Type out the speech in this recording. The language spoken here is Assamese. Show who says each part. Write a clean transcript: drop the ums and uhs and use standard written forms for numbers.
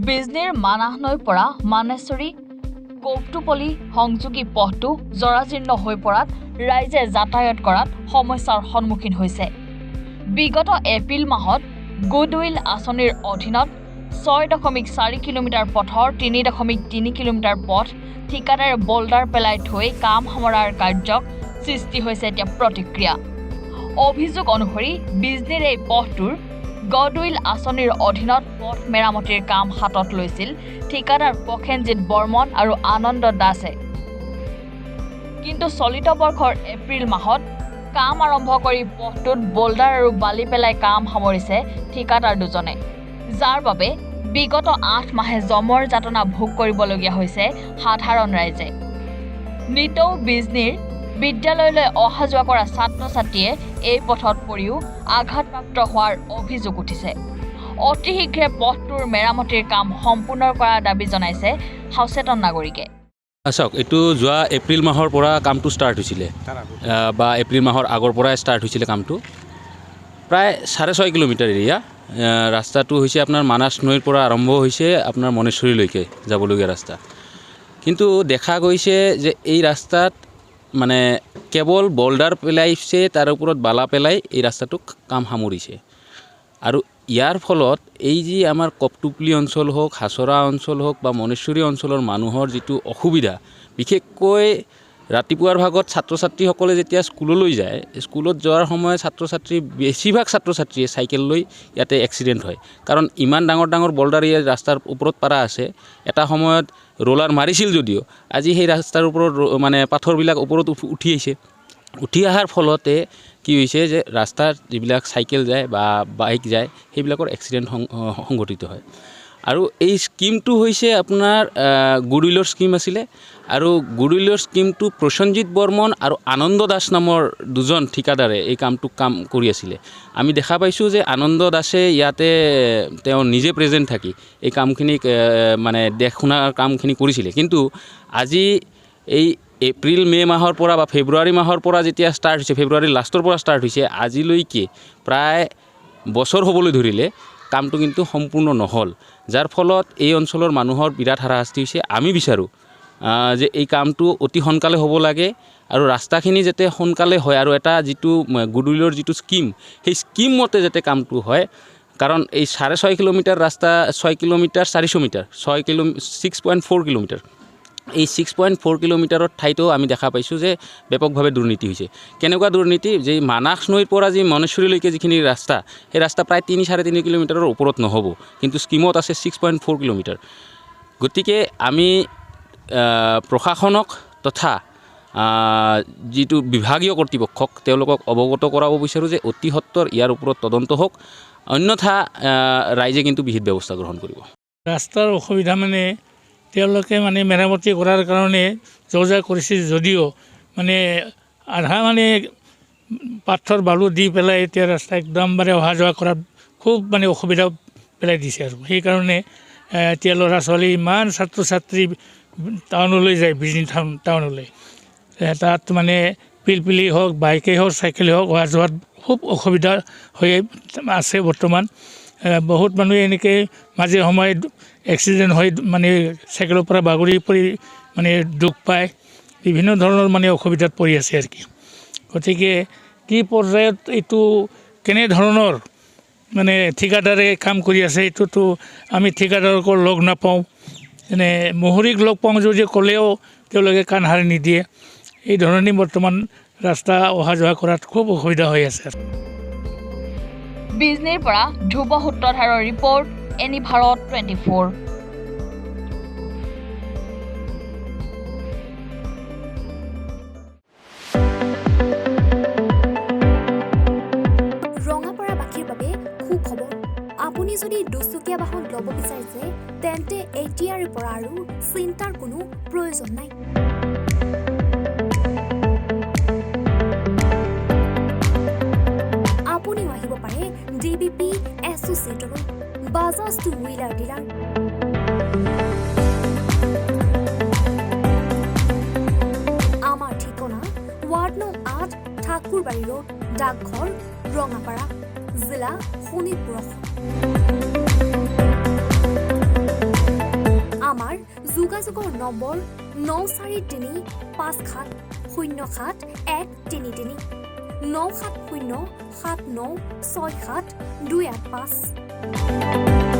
Speaker 1: বিজনীৰ মানাহ নৈৰ পৰা মানেশ্বৰী কৌতুপলি সংযোগী পথটো জৰাজীৰ্ণ হৈ পৰাত ৰাইজে যাতায়াত কৰাত সমস্যাৰ সন্মুখীন হৈছে। বিগত এপ্ৰিল মাহত গুডউইল আঁচনিৰ অধীনত 6.4 কিলোমিটাৰ পথৰ 3.3 কিলোমিটাৰ পথ ঠিকাদাৰে বোল্ডাৰ পেলাই থৈ কাম সামৰাৰ কাৰ্যক সৃষ্টি হৈছে এতিয়া প্ৰতিক্ৰিয়া। অভিযোগ অনুসৰি বিজনীৰ এই পথটোৰ গুডউইল আঁচনিৰ অধীনত পথ মেৰামতিৰ কাম হাতত লৈছিল ঠিকাদাৰ প্ৰসেনজিৎ বৰ্মন আৰু আনন্দ দাসে। কিন্তু চলিত বৰ্ষৰ এপ্ৰিল মাহত কাম আৰম্ভ কৰি পথটোত বোল্ডাৰ আৰু বালি পেলাই কাম সামৰিছে ঠিকাদাৰ দুজনে, যাৰ বাবে বিগত 8 মাহে জমৰ যাতনা ভোগ কৰিবলগীয়া হৈছে সাধাৰণ ৰাইজে। নিতৌ বিজনীৰ বিদ্যালয়লৈ অহা যোৱা কৰা ছাত্ৰ-ছাত্ৰীয়ে এই পথত পৰিও আঘাতপ্ৰাপ্ত হোৱাৰ অভিযোগ উঠিছে। অতি শীঘ্ৰে পথটোৰ মেৰামতিৰ কাম সম্পূৰ্ণ কৰাৰ দাবী জনাইছে সচেতন নাগৰিকে।
Speaker 2: চাওক, এইটো যোৱা এপ্ৰিল মাহৰ পৰা কামটো ষ্টাৰ্ট হৈছিলে বা এপ্ৰিল মাহৰ আগৰ পৰাই ষ্টাৰ্ট হৈছিলে কামটো। প্ৰায় 6.5 কিলোমিটাৰ এৰিয়া ৰাস্তাটো হৈছে আপোনাৰ মানাছ নৈৰ পৰা আৰম্ভ হৈছে আপোনাৰ মনেশ্বৰীলৈকে যাবলগীয়া ৰাস্তা। কিন্তু দেখা গৈছে যে এই ৰাস্তাত মানে কেৱল বোল্ডাৰ পেলাইছে, তাৰ ওপৰত বালা পেলাই এই ৰাস্তাটোক কাম সামৰিছে। আৰু ইয়াৰ ফলত এই যি আমাৰ কৌতুপলি অঞ্চল হওক, হাছৰা অঞ্চল হওক বা মনেশ্বৰী অঞ্চলৰ মানুহৰ যিটো অসুবিধা, বিশেষকৈ ৰাতিপুৱাৰ ভাগত ছাত্ৰ ছাত্ৰীসকলে যেতিয়া স্কুললৈ যায়, স্কুলত যোৱাৰ সময়ত বেছিভাগ ছাত্ৰ ছাত্ৰীয়ে চাইকেল লৈ ইয়াতে এক্সিডেণ্ট হয়। কাৰণ ইমান ডাঙৰ ডাঙৰ বোল্ডাৰ ইয়াৰ ৰাস্তাৰ ওপৰত পাৰা আছে। এটা সময়ত ৰোলাৰ মাৰিছিল যদিও আজি সেই ৰাস্তাৰ ওপৰত মানে পাথৰবিলাক ওপৰত উঠি আহিছে। উঠি অহাৰ ফলতে কি হৈছে যে ৰাস্তাত যিবিলাক চাইকেল যায় বা বাইক যায় সেইবিলাকৰ এক্সিডেণ্ট সংঘটিত হয়। আৰু এই স্কিমটো হৈছে আপোনাৰ গুডউইলৰ স্কিম আছিলে। আৰু গুডউইলৰ স্কিমটো প্ৰসেনজিৎ বৰ্মন আৰু আনন্দ দাস নামৰ দুজন ঠিকাদাৰে এই কাম কৰি আছিলে। আমি দেখা পাইছোঁ যে আনন্দ দাসে ইয়াতে তেওঁ নিজে প্ৰেজেণ্ট থাকি এই কামখিনি মানে দেশ শুনাৰ কামখিনি কৰিছিলে। কিন্তু আজি এই এপ্ৰিল মে মাহৰ পৰা বা ফেব্ৰুৱাৰী মাহৰ পৰা যেতিয়া ষ্টাৰ্ট হৈছে, ফেব্ৰুৱাৰীৰ লাষ্টৰ পৰা ষ্টাৰ্ট হৈছে, আজিলৈকে প্ৰায় বছৰ হ'বলৈ ধৰিলে কামটো কিন্তু সম্পূৰ্ণ নহ'ল, যাৰ ফলত এই অঞ্চলৰ মানুহৰ বিৰাট হাৰাশাস্তি হৈছে। আমি বিচাৰোঁ যে এই কামটো অতি সোনকালে হ'ব লাগে আৰু ৰাস্তাখিনি যাতে সোনকালে হয় আৰু এটা যিটো গুডউইলৰ যিটো স্কিম, সেই স্কিম মতে যাতে কামটো হয়। কাৰণ এই 6.5 কিলোমিটাৰ ৰাস্তা 6 কিলোমিটাৰ 400 মিটাৰ 6.4 কিলোমিটাৰ, এই 6.4 কিলোমিটাৰৰ ঠাইতো আমি দেখা পাইছোঁ যে ব্যাপকভাৱে দুৰ্নীতি হৈছে। কেনেকুৱা দুৰ্নীতি, যে মানাহ নৈৰ পৰা যি মনেশ্বৰীলৈকে যিখিনি ৰাস্তা, সেই ৰাস্তা প্ৰায় 3-3.5 কিলোমিটাৰৰ ওপৰত নহ'ব, কিন্তু স্কিমত আছে 6.4 কিলোমিটাৰ। গতিকে আমি প্ৰশাসনক তথা যিটো বিভাগীয় কৰ্তৃপক্ষক তেওঁলোকক অৱগত কৰাব বিচাৰোঁ যে অতি সত্বৰ ইয়াৰ ওপৰত তদন্ত হওক, অন্যথা ৰাইজে কিন্তু বিহিত ব্যৱস্থা গ্ৰহণ কৰিব।
Speaker 3: ৰাস্তাৰ অসুবিধা মানে তেওঁলোকে মানে মেৰামতি কৰাৰ কাৰণে যোজা কৰিছে যদিও মানে আধা মানে পাথৰ বালু দি পেলাই এতিয়া ৰাস্তা একদম মানে অহা যোৱা কৰাত খুব মানে অসুবিধা পেলাই দিছে। আৰু সেইকাৰণে এতিয়া ল'ৰা ছোৱালী ইমান ছাত্ৰ ছাত্ৰী টাউনলৈ যায়, বিজনী টাউনলৈ, তাত মানে পিলপিলি হওক, বাইকেই হওক, চাইকেলেই হওক, অহা যোৱাত খুব অসুবিধা হৈ আছে বৰ্তমান। বহুত মানুহে এনেকৈ মাজে সময়ে এক্সিডেণ্ট হৈ মানে চাইকেলৰ পৰা বাগৰি পৰি মানে দুখ পায়, বিভিন্ন ধৰণৰ মানে অসুবিধাত পৰি আছে আৰু কি। গতিকে কি পৰ্যায়ত এইটো কেনেধৰণৰ মানে ঠিকাদাৰে কাম কৰি আছে, এইটোতো আমি ঠিকাদাৰকো লগ নাপাওঁ, এনে মহৰীক লগ পাওঁ যদি ক'লেও তেওঁলোকে কাণ সাৰি নিদিয়ে। এই ধৰণে বৰ্তমান ৰাস্তা অহা যোৱা কৰাত খুব অসুবিধা হৈ আছে।
Speaker 1: বিজনীৰ পৰা ধ্ৰুৱ সূত্ৰধাৰৰ ৰিপৰ্ট, এনি ভাৰত 24।
Speaker 4: ৰঙাপাৰাবাসীৰ বাবে সুখবৰ। আপুনি যদি দুচকীয়া বাহন ল'ব বিচাৰিছে তেন্তে এতিয়াৰ পৰা আৰু চিন্তাৰ কোনো প্ৰয়োজন নাই। আপুনিও আহিব পাৰে DBP এছ'চিয়েটলৈ, বাজাজ টু হুইলাৰ ডিলাৰ। আমাৰ ঠিকনা ৱাৰ্ড নং 8, ঠাকুৰবাৰী ৰোড, ডাকঘৰ, ৰঙাপাৰা, জিলা শোণিতপুৰ। যোগাযোগৰ নম্বৰ 9435707133 9707967285285